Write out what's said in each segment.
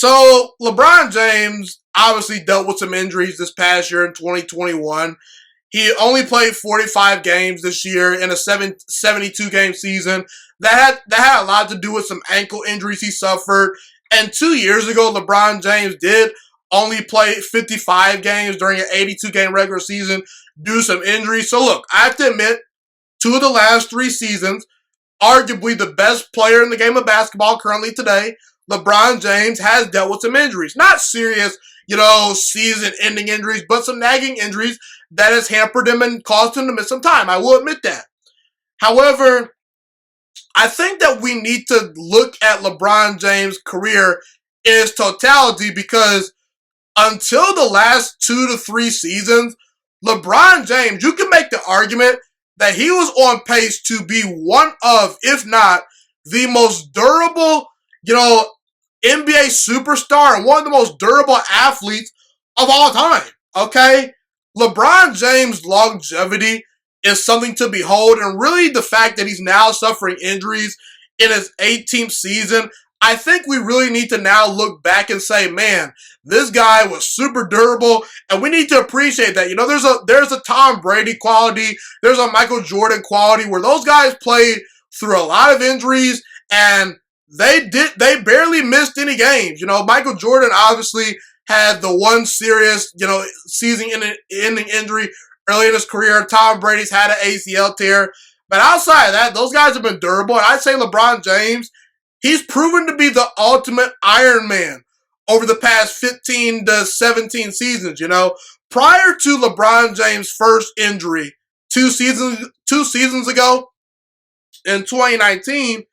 So, LeBron James obviously dealt with some injuries this past year in 2021. He only played 45 games this year in a 72-game season. That had a lot to do with some ankle injuries he suffered. And 2 years ago, LeBron James did only play 55 games during an 82-game regular season due to some injuries. So look, I have to admit, 2 of the last 3 seasons, arguably the best player in the game of basketball currently today, LeBron James has dealt with some injuries. Not serious, season-ending injuries, but some nagging injuries that has hampered him and caused him to miss some time. I will admit that. However, I think that we need to look at LeBron James' career in its totality because until the last 2 to 3 seasons, LeBron James, you can make the argument that he was on pace to be one of, if not the most durable, NBA superstar and one of the most durable athletes of all time. Okay? LeBron James' longevity is something to behold, and really the fact that he's now suffering injuries in his 18th season, I think we really need to now look back and say, man, this guy was super durable, and we need to appreciate that. There's a Tom Brady quality, there's a Michael Jordan quality where those guys played through a lot of injuries, and they barely missed any games. Michael Jordan obviously had the one serious, season-ending injury early in his career. Tom Brady's had an ACL tear. But outside of that, those guys have been durable. And I'd say LeBron James, he's proven to be the ultimate Iron Man over the past 15 to 17 seasons, Prior to LeBron James' first injury 2 seasons ago in 2019,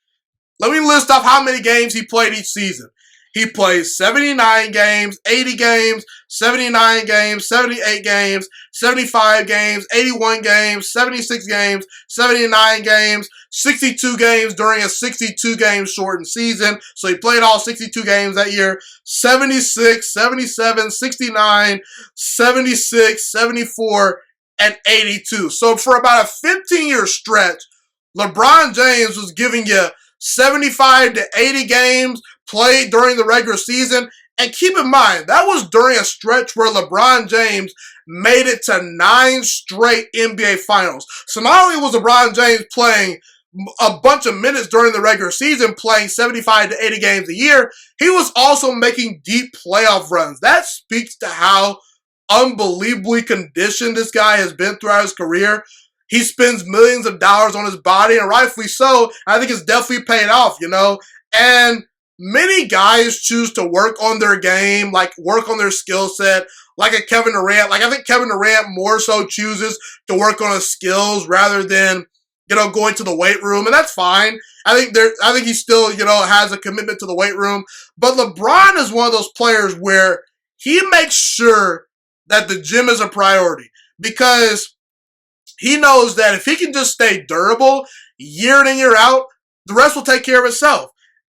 let me list off how many games he played each season. He played 79 games, 80 games, 79 games, 78 games, 75 games, 81 games, 76 games, 79 games, 62 games during a 62-game shortened season. So he played all 62 games that year. 76, 77, 69, 76, 74, and 82. So for about a 15-year stretch, LeBron James was giving you 75 to 80 games played during the regular season. And keep in mind, that was during a stretch where LeBron James made it to 9 straight NBA Finals. So not only was LeBron James playing a bunch of minutes during the regular season, playing 75 to 80 games a year, he was also making deep playoff runs. That speaks to how unbelievably conditioned this guy has been throughout his career. He spends millions of dollars on his body, and rightfully so. I think it's definitely paid off, And many guys choose to work on their game, work on their skill set, like a Kevin Durant. I think Kevin Durant more so chooses to work on his skills rather than, going to the weight room, and that's fine. I think he still, has a commitment to the weight room. But LeBron is one of those players where he makes sure that the gym is a priority because he knows that if he can just stay durable year in and year out, the rest will take care of itself.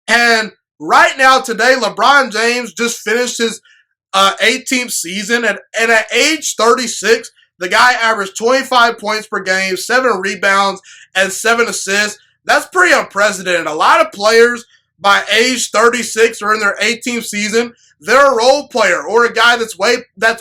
And right now, today, LeBron James just finished his 18th season. And at age 36, the guy averaged 25 points per game, 7 rebounds, and 7 assists. That's pretty unprecedented. A lot of players by age 36 or in their 18th season, they're a role player or a guy that's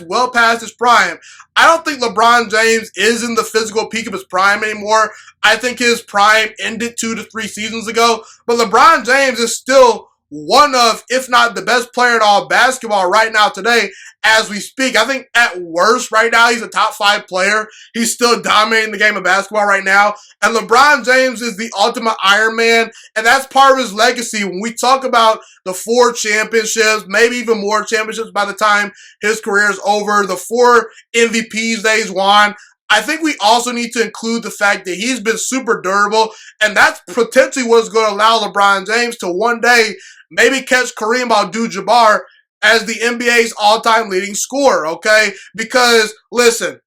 well past his prime. I don't think LeBron James is in the physical peak of his prime anymore. I think his prime ended 2 to 3 seasons ago. But LeBron James is still one of, if not the best player in all basketball right now today as we speak. I think at worst right now he's a top 5 player. He's still dominating the game of basketball right now. And LeBron James is the ultimate Iron Man, and that's part of his legacy. When we talk about the 4 championships, maybe even more championships by the time his career is over, the 4 MVPs that he's won, I think we also need to include the fact that he's been super durable, and that's potentially what's going to allow LeBron James to one day maybe catch Kareem Abdul-Jabbar as the NBA's all-time leading scorer, okay? Because, listen,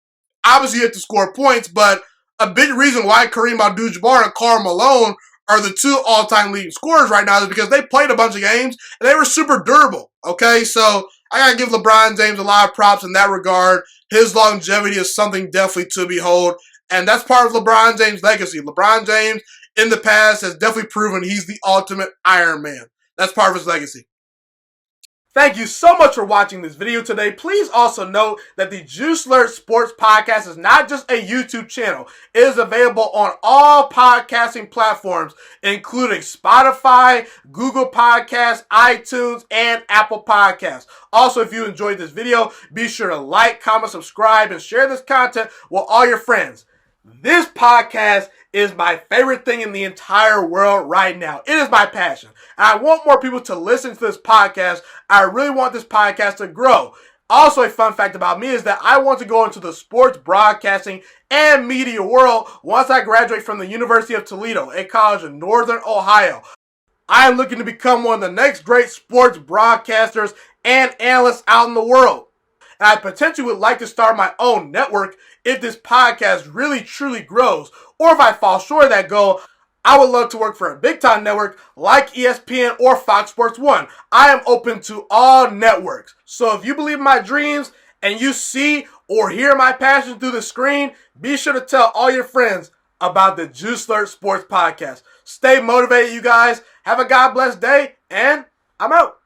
obviously you have to score points, but a big reason why Kareem Abdul-Jabbar and Karl Malone are the 2 all-time leading scorers right now is because they played a bunch of games and they were super durable, okay? So I got to give LeBron James a lot of props in that regard. His longevity is something definitely to behold, and that's part of LeBron James' legacy. LeBron James, in the past, has definitely proven he's the ultimate Iron Man. That's part of his legacy. Thank you so much for watching this video today. Please also note that the Juiciest Sports Podcast is not just a YouTube channel. It is available on all podcasting platforms, including Spotify, Google Podcasts, iTunes, and Apple Podcasts. Also, if you enjoyed this video, be sure to like, comment, subscribe, and share this content with all your friends. This podcast is my favorite thing in the entire world right now. It is my passion. And I want more people to listen to this podcast. I really want this podcast to grow. Also, a fun fact about me is that I want to go into the sports broadcasting and media world once I graduate from the University of Toledo, a college in Northern Ohio. I am looking to become one of the next great sports broadcasters and analysts out in the world. And I potentially would like to start my own network if this podcast really truly grows. Or if I fall short of that goal, I would love to work for a big-time network like ESPN or Fox Sports 1. I am open to all networks. So if you believe in my dreams and you see or hear my passion through the screen, be sure to tell all your friends about the Juiciest Sports Podcast. Stay motivated, you guys. Have a God bless day, and I'm out.